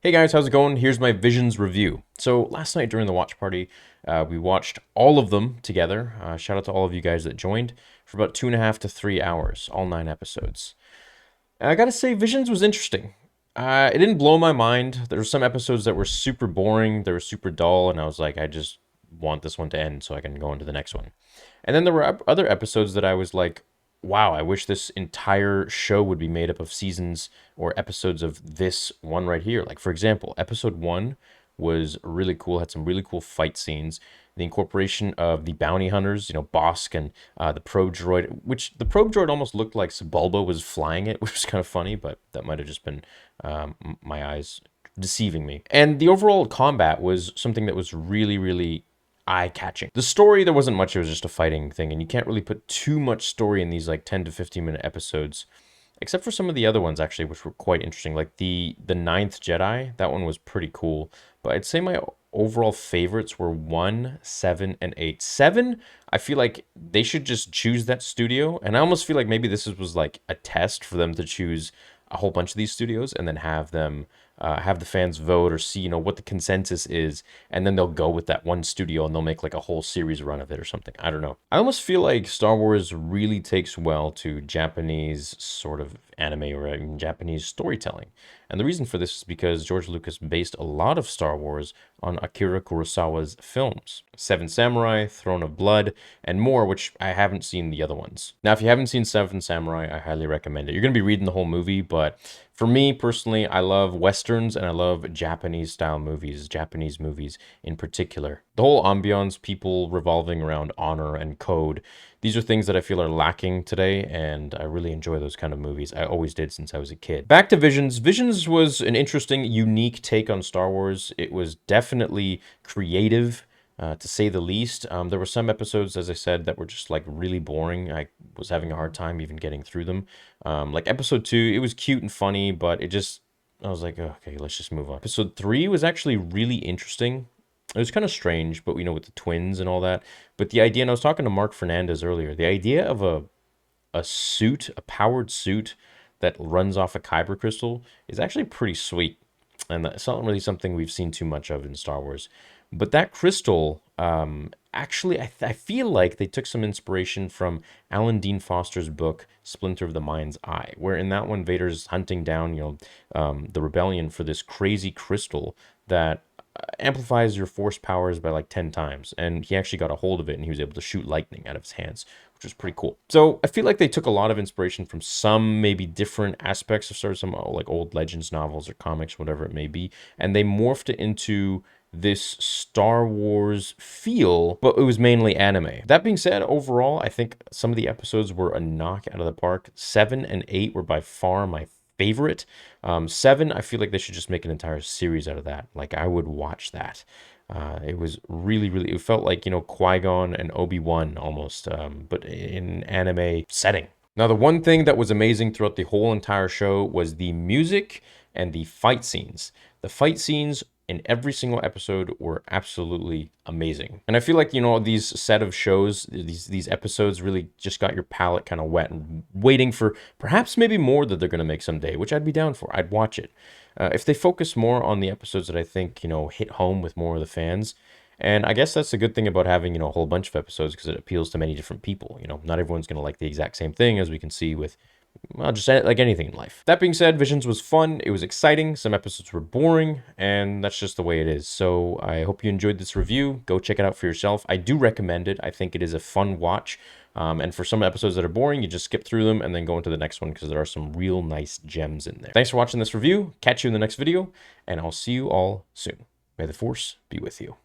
Hey guys, how's it going? Here's my Visions review. So last night during the watch party, we watched all of them together. Shout out to all of you guys that joined for about 2.5 to 3 hours, all 9 episodes. And I gotta say, Visions was interesting. It didn't blow my mind. There were some episodes that were super boring, they were super dull, and I was like, I just want this one to end so I can go into the next one. And then there were other episodes that I was like, wow, I wish this entire show would be made up of seasons or episodes of this one right here. Like, for example, episode one was really cool, had some really cool fight scenes. The incorporation of the bounty hunters, Bosk and the probe droid, which the probe droid almost looked like Sebulba was flying it, which was kind of funny, but that might have just been my eyes deceiving me. And the overall combat was something that was really, really eye-catching. The story, there wasn't much. It was just a fighting thing, and you can't really put too much story in these like 10 to 15-minute episodes, except for some of the other ones actually, which were quite interesting. Like the Ninth Jedi, that one was pretty cool. But I'd say my overall favorites were 1, 7, and 8. 7, I feel like they should just choose that studio, and I almost feel like maybe this was like a test for them to choose a whole bunch of these studios and then have them have the fans vote or see what the consensus is, and then they'll go with that one studio and they'll make like a whole series run of it or something. I don't know. I almost feel like Star Wars really takes well to Japanese sort of anime or even Japanese storytelling. And the reason for this is because George Lucas based a lot of Star Wars on Akira Kurosawa's films: Seven Samurai, Throne of Blood, and more, which I haven't seen the other ones. Now, if you haven't seen Seven Samurai, I highly recommend it. You're going to be reading the whole movie, but for me personally, I love Westerns and I love Japanese style movies, Japanese movies in particular. The whole ambiance, people revolving around honor and code, these are things that I feel are lacking today, and I really enjoy those kind of movies. I always did since I was a kid. Back to Visions. Visions was an interesting, unique take on Star Wars. It was definitely creative, to say the least. There were some episodes, as I said, that were just like really boring. I was having a hard time even getting through them. Like episode 2, it was cute and funny, but I was like, "Oh, okay, let's just move on." Episode 3 was actually really interesting. It was kind of strange, but with the twins and all that. But the idea, and I was talking to Mark Fernandez earlier, the idea of a suit, a powered suit that runs off a kyber crystal is actually pretty sweet. And that's not really something we've seen too much of in Star Wars. But that crystal, actually, I feel like they took some inspiration from Alan Dean Foster's book, Splinter of the Mind's Eye, where in that one, Vader's hunting down, the rebellion for this crazy crystal that amplifies your force powers by like 10 times. And he actually got a hold of it and he was able to shoot lightning out of his hands, which was pretty cool. So I feel like they took a lot of inspiration from some maybe different aspects of sort of some like old Legends novels or comics, whatever it may be, and they morphed it into this Star Wars feel, but it was mainly anime. That being said, overall, I think some of the episodes were a knock out of the park. 7 and 8 were by far my favorite. 7, I feel like they should just make an entire series out of that. Like, I would watch that. It was really, really, it felt like, Qui-Gon and Obi-Wan almost, but in anime setting. Now, the one thing that was amazing throughout the whole entire show was the music and the fight scenes. The fight scenes in every single episode were absolutely amazing. And I feel like, these set of shows, these episodes really just got your palate kind of wet and waiting for perhaps maybe more that they're going to make someday, which I'd be down for. I'd watch it. If they focus more on the episodes that I think, hit home with more of the fans. And I guess that's a good thing about having, a whole bunch of episodes, because it appeals to many different people. Not everyone's going to like the exact same thing, as we can see with, well, just like anything in life. That being said, Visions was fun. It was exciting. Some episodes were boring, and that's just the way it is. So I hope you enjoyed this review. Go check it out for yourself. I do recommend it. I think it is a fun watch. And for some episodes that are boring, you just skip through them and then go into the next one, because there are some real nice gems in there. Thanks for watching this review. Catch you in the next video, and I'll see you all soon. May the Force be with you.